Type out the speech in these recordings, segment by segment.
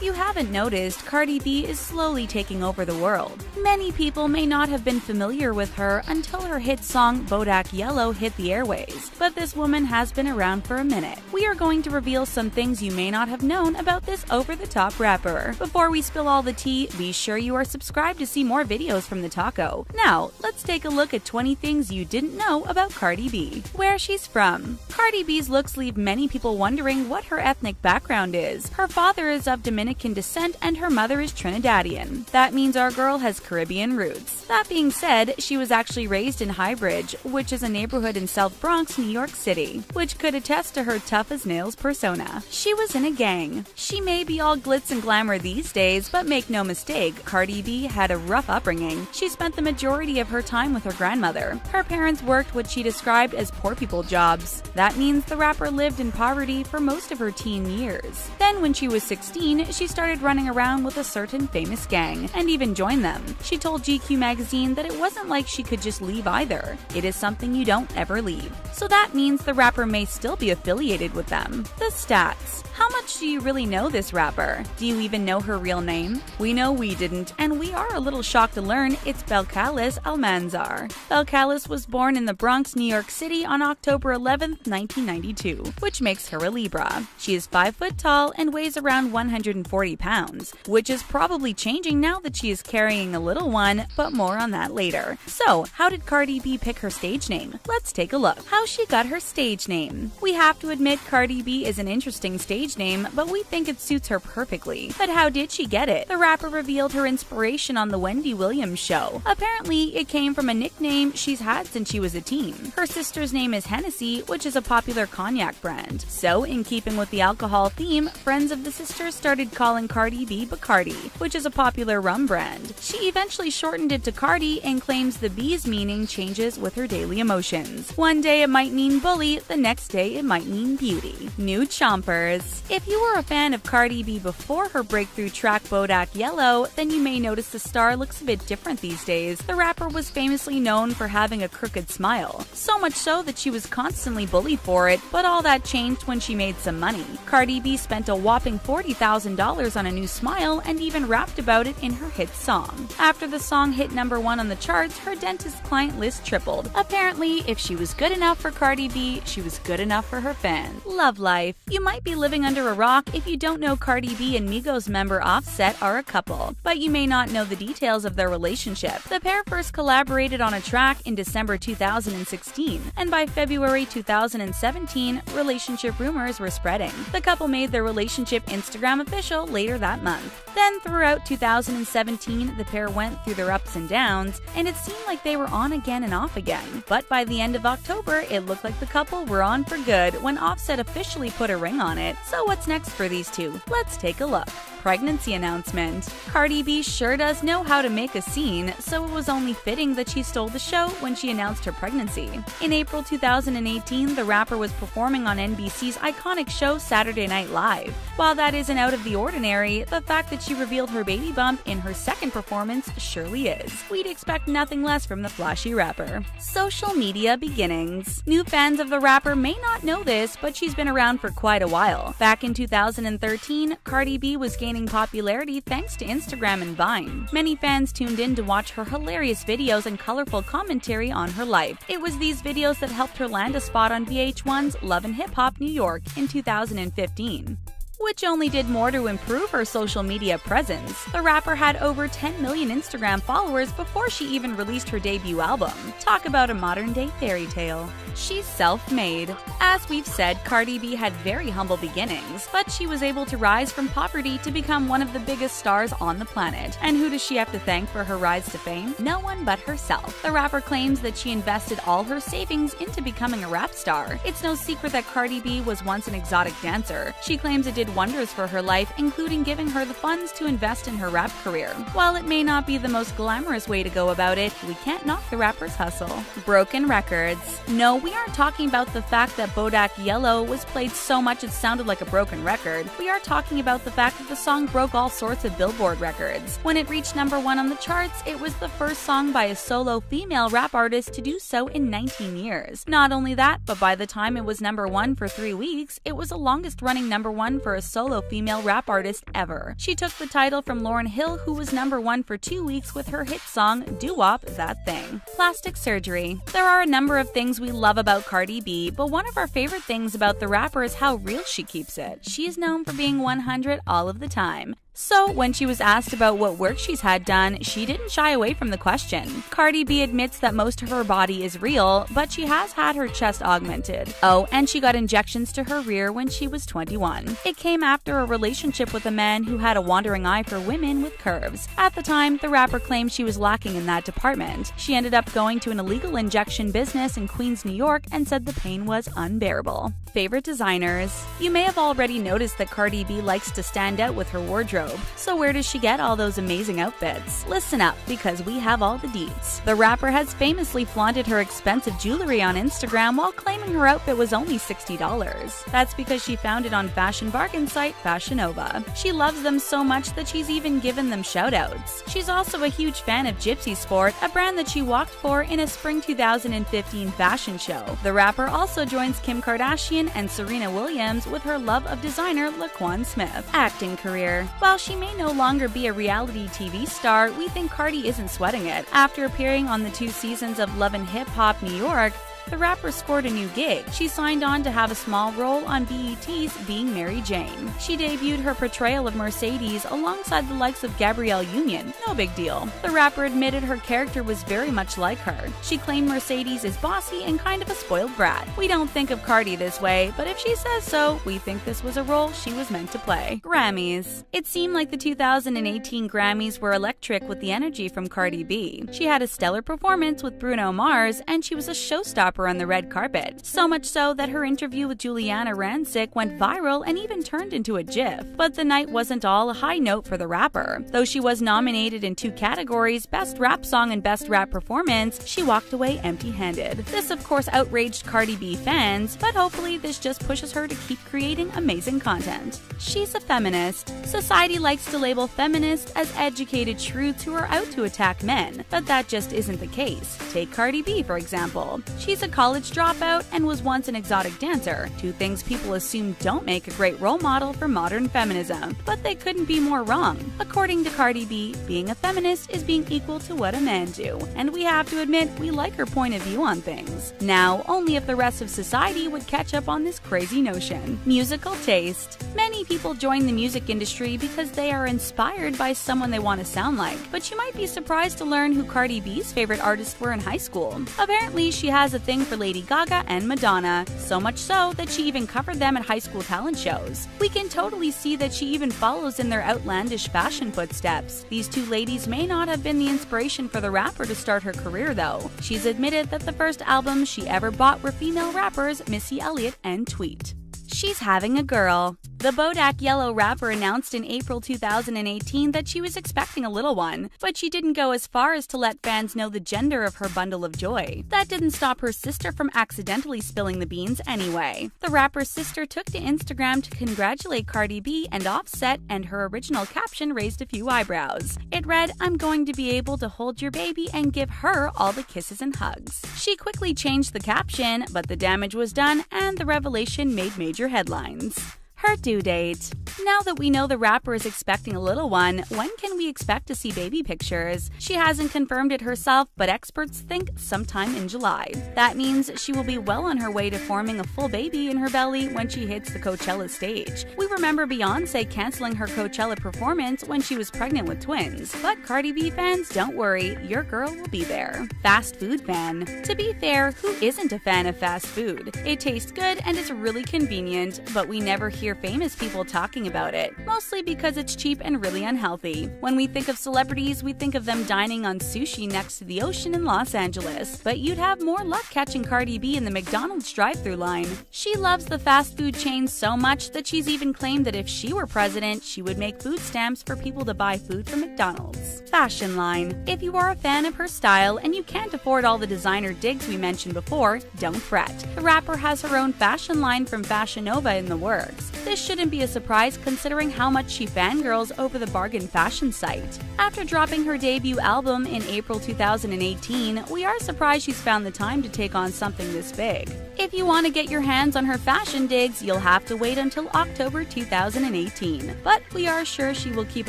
If you haven't noticed, Cardi B is slowly taking over the world. Many people may not have been familiar with her until her hit song Bodak Yellow hit the airways, but this woman has been around for a minute. We are going to reveal some things you may not have known about this over-the-top rapper. Before we spill all the tea, be sure you are subscribed to see more videos from the taco. Now, let's take a look at 20 things you didn't know about Cardi B. Where she's from. Cardi B's looks leave many people wondering what her ethnic background is. Her father is of Dominican descent and her mother is Trinidadian. That means our girl has Caribbean roots. That being said, she was actually raised in Highbridge, which is a neighborhood in South Bronx, New York City, which could attest to her tough-as-nails persona. She was in a gang. She may be all glitz and glamour these days, but make no mistake, Cardi B had a rough upbringing. She spent the majority of her time with her grandmother. Her parents worked what she described as poor people jobs. That means the rapper lived in poverty for most of her teen years. Then when she was 16, she started running around with a certain famous gang, and even joined them. She told GQ magazine that it wasn't like she could just leave either. It is something you don't ever leave. So that means the rapper may still be affiliated with them. The stats. How much do you really know this rapper? Do you even know her real name? We know we didn't, and we are a little shocked to learn it's Belcalis Almanzar. Belcalis was born in the Bronx, New York City on October 11, 1992, which makes her a Libra. She is 5 foot tall and weighs around 140 pounds, which is probably changing now that she is carrying a little one, but more on that later. So, how did Cardi B pick her stage name? Let's take a look. How she got her stage name. We have to admit Cardi B is an interesting stage name, but we think it suits her perfectly. But how did she get it? The rapper revealed her inspiration on the Wendy Williams show. Apparently, it came from a nickname she's had since she was a teen. Her sister's name is Hennessy, which is a popular cognac brand. So, in keeping with the alcohol theme, friends of the sisters started calling Cardi B Bacardi, which is a popular rum brand. She eventually shortened it to Cardi and claims the B's meaning changes with her daily emotions. One day it might mean bully, the next day it might mean beauty. New chompers. If you were a fan of Cardi B before her breakthrough track Bodak Yellow, then you may notice the star looks a bit different these days. The rapper was famously known for having a crooked smile, so much so that she was constantly bullied for it, but all that changed when she made some money. Cardi B spent a whopping $40,000 on a new smile and even rapped about it in her hit song. After the song hit #1 on the charts, her dentist client list tripled. Apparently, if she was good enough for Cardi B, she was good enough for her fans. Love life. You might be living under a rock if you don't know Cardi B and Migos member Offset are a couple, but you may not know the details of their relationship. The pair first collaborated on a track in December 2016, and by February 2017, relationship rumors were spreading. The couple made their relationship Instagram official later that month. Then throughout 2017, the pair went through their ups and downs, and it seemed like they were on again and off again. But by the end of October, it looked like the couple were on for good when Offset officially put a ring on it. So what's next for these two? Let's take a look. Pregnancy announcement. Cardi B sure does know how to make a scene, so it was only fitting that she stole the show when she announced her pregnancy. In April 2018, the rapper was performing on NBC's iconic show Saturday Night Live. While that isn't out of the ordinary, the fact that she revealed her baby bump in her second performance surely is. We'd expect nothing less from the flashy rapper. Social media beginnings. New fans of the rapper may not know this, but she's been around for quite a while. Back in 2013, Cardi B was gaining popularity thanks to Instagram and Vine. Many fans tuned in to watch her hilarious videos and colorful commentary on her life. It was these videos that helped her land a spot on VH1's Love and Hip Hop New York in 2015. Which only did more to improve her social media presence. The rapper had over 10 million Instagram followers before she even released her debut album. Talk about a modern-day fairy tale. She's self-made. As we've said, Cardi B had very humble beginnings, but she was able to rise from poverty to become one of the biggest stars on the planet. And who does she have to thank for her rise to fame? No one but herself. The rapper claims that she invested all her savings into becoming a rap star. It's no secret that Cardi B was once an exotic dancer. She claims it did wonders for her life, including giving her the funds to invest in her rap career. While it may not be the most glamorous way to go about it, we can't knock the rapper's hustle. Broken records. No, we aren't talking about the fact that Bodak Yellow was played so much it sounded like a broken record. We are talking about the fact that the song broke all sorts of Billboard records. When it reached #1 on the charts, it was the first song by a solo female rap artist to do so in 19 years. Not only that, but by the time it was #1 for 3 weeks, it was the longest running #1 for a first solo female rap artist ever. She took the title from Lauryn Hill, who was #1 for 2 weeks with her hit song Doo-Wop That Thing. Plastic surgery. There are a number of things we love about Cardi B, but one of our favorite things about the rapper is how real she keeps it. She is known for being 100 all of the time. So, when she was asked about what work she's had done, she didn't shy away from the question. Cardi B admits that most of her body is real, but she has had her chest augmented. Oh, and she got injections to her rear when she was 21. It came after a relationship with a man who had a wandering eye for women with curves. At the time, the rapper claimed she was lacking in that department. She ended up going to an illegal injection business in Queens, New York, and said the pain was unbearable. Favorite designers. You may have already noticed that Cardi B likes to stand out with her wardrobe. So where does she get all those amazing outfits? Listen up, because we have all the deets. The rapper has famously flaunted her expensive jewelry on Instagram while claiming her outfit was only $60. That's because she found it on fashion bargain site Fashion Nova. She loves them so much that she's even given them shoutouts. She's also a huge fan of Gypsy Sport, a brand that she walked for in a spring 2015 fashion show. The rapper also joins Kim Kardashian and Serena Williams with her love of designer Laquan Smith. Acting career. While she may no longer be a reality TV star, we think Cardi isn't sweating it. After appearing on the 2 seasons of Love and Hip Hop New York, the rapper scored a new gig. She signed on to have a small role on BET's Being Mary Jane. She debuted her portrayal of Mercedes alongside the likes of Gabrielle Union. No big deal. The rapper admitted her character was very much like her. She claimed Mercedes is bossy and kind of a spoiled brat. We don't think of Cardi this way, but if she says so, we think this was a role she was meant to play. Grammys. It seemed like the 2018 Grammys were electric with the energy from Cardi B. She had a stellar performance with Bruno Mars, and she was a showstopper on the red carpet. So much so that her interview with Juliana Rancic went viral and even turned into a GIF. But the night wasn't all a high note for the rapper. Though she was nominated in 2 categories, Best Rap Song and Best Rap Performance, she walked away empty-handed. This of course outraged Cardi B fans, but hopefully this just pushes her to keep creating amazing content. She's a feminist. Society likes to label feminists as educated shrews who are out to attack men, but that just isn't the case. Take Cardi B, for example. She's a college dropout and was once an exotic dancer, 2 things people assume don't make a great role model for modern feminism, but they couldn't be more wrong. According to Cardi B, being a feminist is being equal to what a man do, and we have to admit we like her point of view on things. Now, only if the rest of society would catch up on this crazy notion. Musical taste. Many people join the music industry because they are inspired by someone they want to sound like, but you might be surprised to learn who Cardi B's favorite artists were in high school. Apparently, she has a thing for Lady Gaga and Madonna, so much so that she even covered them at high school talent shows. We can totally see that she even follows in their outlandish fashion footsteps. These 2 ladies may not have been the inspiration for the rapper to start her career though. She's admitted that the first albums she ever bought were female rappers Missy Elliott and Tweet. She's having a girl. The Bodak Yellow rapper announced in April 2018 that she was expecting a little one, but she didn't go as far as to let fans know the gender of her bundle of joy. That didn't stop her sister from accidentally spilling the beans anyway. The rapper's sister took to Instagram to congratulate Cardi B and Offset, and her original caption raised a few eyebrows. It read, "I'm going to be able to hold your baby and give her all the kisses and hugs." She quickly changed the caption, but the damage was done and the revelation made major headlines. Her due date. Now that we know the rapper is expecting a little one, when can we expect to see baby pictures? She hasn't confirmed it herself, but experts think sometime in July. That means she will be well on her way to forming a full baby in her belly when she hits the Coachella stage. We remember Beyoncé canceling her Coachella performance when she was pregnant with twins. But Cardi B fans, don't worry, your girl will be there. Fast food fan. To be fair, who isn't a fan of fast food? It tastes good and is really convenient, but we never hear famous people talking about it, mostly because it's cheap and really unhealthy. When we think of celebrities, we think of them dining on sushi next to the ocean in Los Angeles, but you'd have more luck catching Cardi B in the McDonald's drive-thru line. She loves the fast food chain so much that she's even claimed that if she were president, she would make food stamps for people to buy food from McDonald's. Fashion line. If you are a fan of her style and you can't afford all the designer digs we mentioned before, don't fret. The rapper has her own fashion line from Fashion Nova in the works. This shouldn't be a surprise considering how much she fangirls over the bargain fashion site. After dropping her debut album in April 2018, we are surprised she's found the time to take on something this big. If you want to get your hands on her fashion digs, you'll have to wait until October 2018. But we are sure she will keep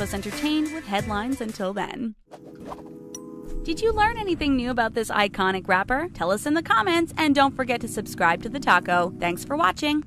us entertained with headlines until then. Did you learn anything new about this iconic rapper? Tell us in the comments, and don't forget to subscribe to The Taco. Thanks for watching!